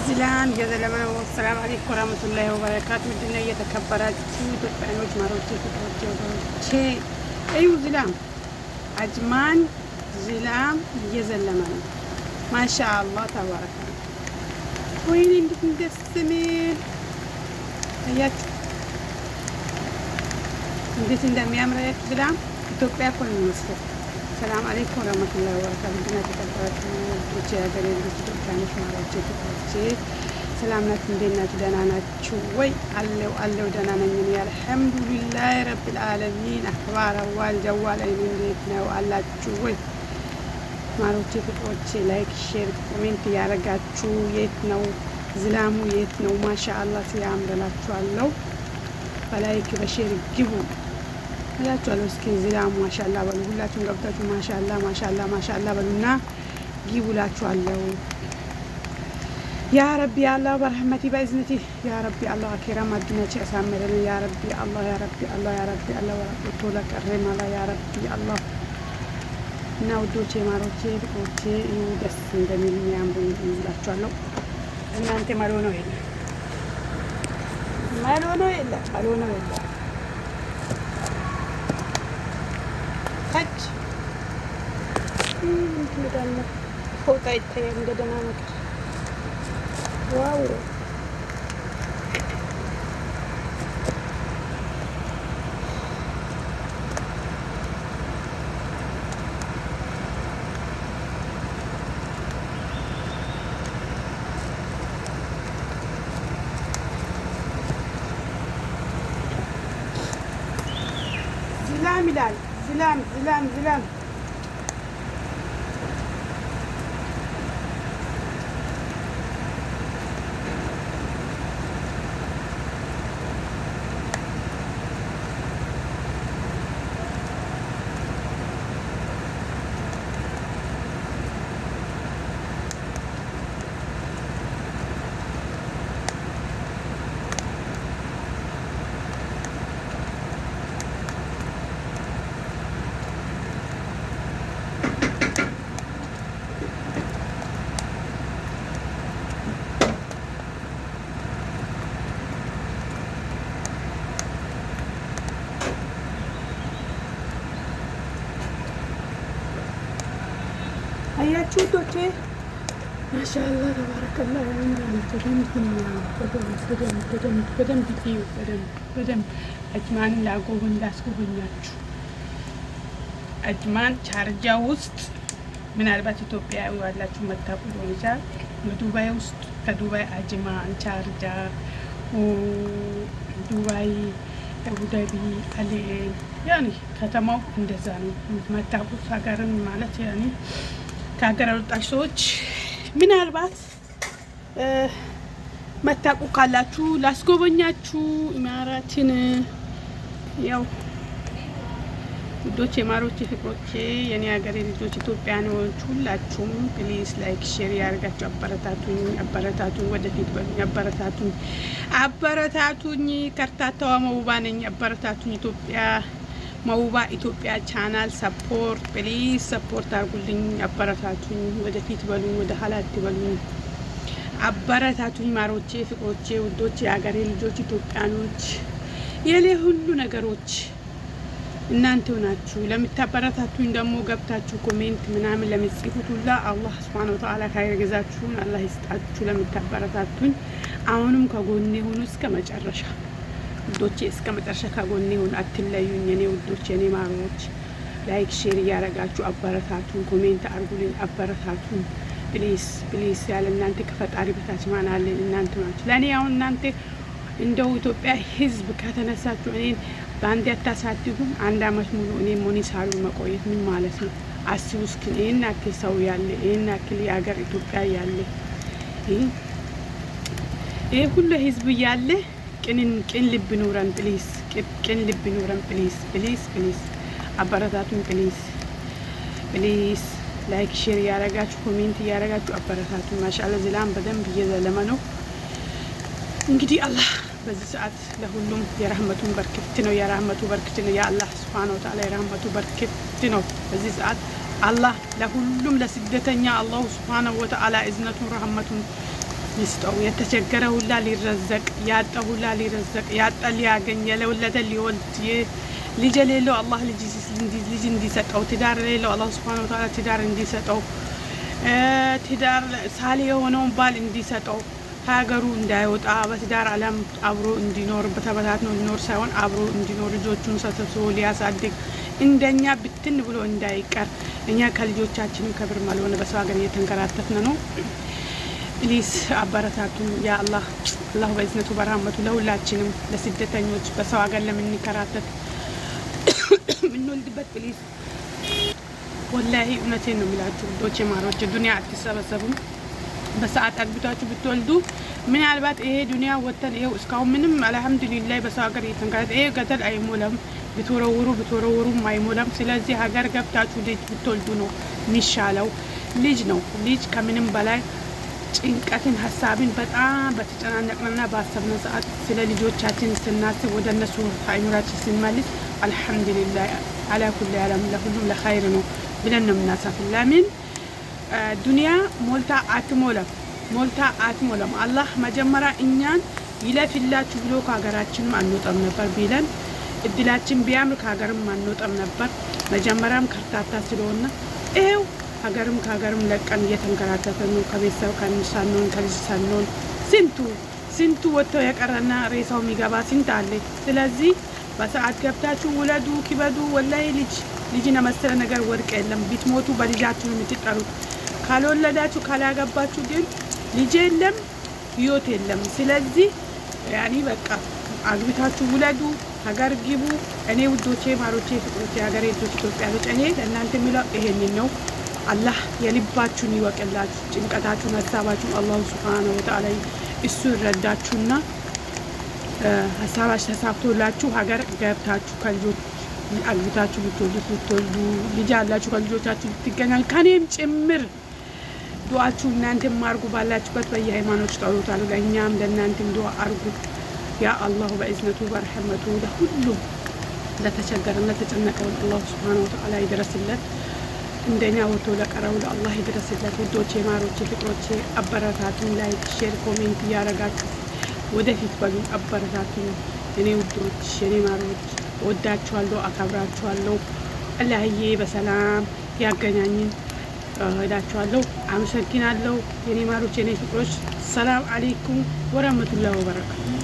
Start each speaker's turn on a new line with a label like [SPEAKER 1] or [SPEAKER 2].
[SPEAKER 1] ዝላም የዘለመ ሰላም አለይኩም ወራህመቱላሂ ወበረካቱ። ድና የተከበራችሁ ኢትዮጵያኖች ማሮቼ ፍቅሮቼ ወገኖቼ እዩ ዝላም አጅማን ዝላም እየዘለመ ነው። ማሻአላህ ተባረከ። ወይኔ እንዴት ደስ የሚል አያችሁ፣ እንዴት እንደሚያምር ዝላም ኢትዮጵያ እኮ ነው የሚመስለው። ሰላም አለይኩም ወራህመቱላሂ ወበረካቱ። ድና የተከበራችሁ ልጆቼ ሀገሬ ልጆች ኢትዮጵያኖች ማሮቼ ፍቅሮቼ ሰላም ናችሁ? እንዴት ናችሁ? ደህና ናችሁ ወይ? አለው ደህና ነኝ እኔ አልሐምዱሊላህ ረብል ዓለሚን። አክባር አዋል ጀዋል እንዴት ነው አላችሁ ወይ ማሮቼ ፍቅሮቼ? ላይክ ሼር ኮሜንት ያደረጋችሁ የት ነው ዝላሙ የት ነው? ማሻአላህ ሲያምርላችኋለሁ። በላይክ በሼር ግቡ እላችኋለሁ። እስኪ ዝላሙ ማሻአላህ በሉ። ሁላችሁም ገብታችሁ ማሻአላህ ማሻአላህ ማሻአላህ በሉና ግቡ እላችኋለሁ። ያ ረቢ አላህ በረህመቲ በእዝነቲ ያ ረቢ አላህ አኺራም አዱንያችን ያሳምረን ያ ረቢ አላህ ያ ረቢ አላህ ያ ረቢ አላህ ወራቶ ለቀረም አላህ ያ ረቢ አላህ እና ውዶቼ ማሮቼ ፍቅሮቼ ደስ እንደሚል የሚያምሩ ይላችኋለሁ። እናንተ ማሎ ነው የለ ማሎ ነው የለ ማሎ ነው የለ ታች እንትን ፎጣ ይታያል እንደ ደህና ነገር ዋው ዝላም ይላል። ዝላም ዝላም ዝላም አያችሁ ዶቼ ማሻአላህ ተባረከላህ። በደንብ አጅማንን ላስጎበኛችሁ። አጅማን ቻርጃ ውስጥ ምናልባት ኢትዮጵያ ያላችሁ መታቁ ሊሆን ይችላል። በዱባይ ውስጥ ከዱባይ አጅማን ቻርጃ፣ ዱባይ፣ አቡዳቢ፣ አሊኤን ያኔ ከተማው እንደዛ ነው መታቁት። ሀገርን ማለት ያኔ ከሀገር ያወጣች ሰዎች ምናልባት መታቁ ካላችሁ ላስጎበኛችሁ ኢማራትን። ያው ውዶቼ ማሮቼ ፍቅሮቼ የኔ ሀገሬ ልጆች ኢትዮጵያኖች ሁላችሁም ፕሊስ ላይክ ሼር ያደርጋችሁ አበረታቱኝ፣ ወደፊት በሉኝ፣ አበረታቱኝ። ከርታታዋ መውባ ነኝ፣ አበረታቱኝ። መውባ ኢትዮጵያ ቻናል ሰፖርት ፕሊዝ ሰፖርት አርጉልኝ፣ አበረታቱኝ፣ ወደፊት በሉኝ፣ ወደ ኋላት በሉኝ፣ አበረታቱኝ። ማሮቼ ፍቅሮቼ ውዶቼ የሀገሬ ልጆች ኢትዮጵያኖች የሌ ሁሉ ነገሮች እናንተው ናችሁ። ለምታበረታቱኝ ደግሞ ገብታችሁ ኮሜንት ምናምን ለምጽፉት ሁላ አላህ Subhanahu Wa Ta'ala ካይገዛችሁን አላህ ይስጣችሁ። ለምታበረታቱኝ አሁንም ከጎኔ ሁኑ እስከ መጨረሻ ውዶቼ፣ እስከ መጨረሻ ከጎኔ ሁኑ፣ አትለዩኝ። የኔ ውዶቼ የኔ ማሮች ላይክ ሼር እያረጋችሁ አበረታቱኝ፣ ኮሜንት አርጉልኝ፣ አበረታቱኝ ፕሊስ ፕሊስ። ያለ እናንተ ከፈጣሪ በታች ማን አለ? እናንተ ናችሁ ለኔ። አሁን እናንተ እንደው ኢትዮጵያ ህዝብ ከተነሳችሁ እኔን በአንድ ያታሳድጉም። አንድ አመት ሙሉ እኔ ሞኒሳሉ መቆየት ምን ማለት ነው? አስቡ እስኪ። ይሄን ያክል ሰው ያለ ይሄን ያክል የሀገር ኢትዮጵያ ያለ ይሄ ሁሉ ህዝብ ያለ ቅን ልብ ኑረን ፕሊስ፣ ቅን ልብ ኑረን ፕሊስ ፕሊስ ፕሊስ። አበረታቱን ፕሊስ ፕሊስ። ላይክ ሼር ያረጋችሁ ኮሜንት ያረጋችሁ አበረታቱን። ማሻአላህ ዝላም በደንብ እየዘለመ ነው። እንግዲህ አላህ በዚህ ሰዓት ለሁሉም የረህመቱን በርክት ነው፣ የረህመቱ በርክት ነው። የአላህ Subhanahu Wa Ta'ala የረህመቱ በርክት ነው። በዚህ ሰዓት አላህ ለሁሉም ለስደተኛ አላህ Subhanahu Wa Ta'ala እዝነቱን ረህመቱን ይስጠው። የተቸገረ ሁላ ሊረዘቅ፣ ያጣ ሁላ ሊረዘቅ፣ ያጣ ሊያገኝ፣ የወለደ ሊወልድ፣ ልጅ የሌለው አላህ ልጅ እንዲሰጠው፣ ትዳር የሌለው አላህ ሱብሓነሁ ወተዓላ ትዳር እንዲሰጠው፣ ትዳር ሳሊ የሆነውን ባል እንዲሰጠው፣ ሀገሩ እንዳይወጣ በትዳር ዓለም አብሮ እንዲኖር በተበታትኖ እንዲኖር ሳይሆን አብሮ እንዲኖር ልጆቹን ሰብስቦ ሊያሳድግ እንደኛ ብትን ብሎ እንዳይቀር። እኛ ከልጆቻችን ከብር ማልሆነ በሰው ሀገር እየተንከራተትን ነው። ፕሊስ አበረታቱ። ያ አላህ አላሁ በእዝነቱ በረህመቱ ለሁላችንም ለስደተኞች በሰው ሀገር ለምንከራተት ምንወልድበት ፕሊስ ወላሂ እውነቴን ነው የሚላችሁ ውዶቼ ማሮቼ፣ ዱንያ አትሰበሰቡም። በሰዓት አግብታችሁ ብትወልዱ ምናልባት ይሄ ዱንያ ወተን ይሄው እስካሁን ምንም አልሐምዱሊላህ በሰው ሀገር እየተንከራተት ይሄ ገደል አይሞላም። ብትወረውሩም አይሞላም። ስለዚህ ሀገር ገብታችሁ ልጅ ብትወልዱ ነው የሚሻለው። ልጅ ነው ልጅ ከምንም በላይ ጭንቀትን ሀሳብን በጣም በተጨናነቅንና ባሰብነ ሰዓት ስለ ልጆቻችን ስናስብ ወደ እነሱ አይኑራችን ስንመልስ አልሐምዱሊላህ አላ ኩሊ ዓለም ለሁሉም ለኸይር ነው ብለን ነው የምናሳፍር። ለምን ዱንያ ሞልታ አትሞላም። አላህ መጀመሪያ እኛን ይለፍላችሁ ብሎ ከሀገራችንም አንወጣም ነበር ቢለን እድላችን ቢያምር ከሀገርም አንወጣም ነበር። መጀመሪያም ከርታታ ስለሆነ ይሄው ከሀገርም ለቀን እየተንከራተተ ነው። ከቤተሰብ ከልጅ ሳንሆን ስንቱ ወጥተው የቀረና ሬሳው የሚገባ ስንት አለ። ስለዚህ በሰዓት ገብታችሁ ውለዱ፣ ክበዱ። ወላሂ ልጅን መሰለ ነገር ወርቅ የለም። ብትሞቱ በልጃችሁ የምትጠሩት። ካልወለዳችሁ ካላገባችሁ ግን ልጅ የለም፣ ህይወት የለም። ስለዚህ ያኒ በቃ አግብታችሁ ውለዱ፣ ሀገር ግቡ። እኔ ውዶቼ ማሮቼ ፍቅሮቼ ሀገሬ ልጆች ኢትዮጵያኖች እኔ ለእናንተ የሚለው ይሄንን ነው። አላህ የልባችሁን ይወቅላችሁ፣ ጭንቀታችሁን ሀሳባችሁን አላሁ ሱብሓነሁ ወተዓላ እሱ ይረዳችሁና ሀሳባችሁ ተሳክቶላችሁ ሀገር ገብታችሁ ከልጆች አግብታችሁ ብትወልዱ ልጅ ያላችሁ ከልጆቻችሁ ብትገናኙ ከኔም ጭምር ዱዓችሁ እናንተም አርጉ። ባላችሁበት በየሃይማኖት ጠሩታሉ። ለእኛም ለእናንተም ዱዓ አርጉ። ያ አላሁ በእዝነቱ በረህመቱ ለሁሉም ለተቸገረን ለተጨነቀውን አላሁ ሱብሓነሁ ወተዓላ ይድረስለት። እንደኛ ወጥቶ ለቀረው ለአላህ ይድረስለት። ውዶቼ ማሮቼ ፍቅሮቼ አበረታቱን። ላይክ ሼር ኮሜንት እያረጋችሁ ወደፊት በሉ። አበረታቱን እኔ ውዶች የኔ ማሮች ወዳችኋለሁ፣ አከብራችኋለሁ። አላህዬ በሰላም ያገናኝን እላችኋለሁ። አመሰግናለሁ የኔ ማሮች የኔ ፍቅሮች። ሰላም አለይኩም ወራህመቱላሂ ወበረካቱ።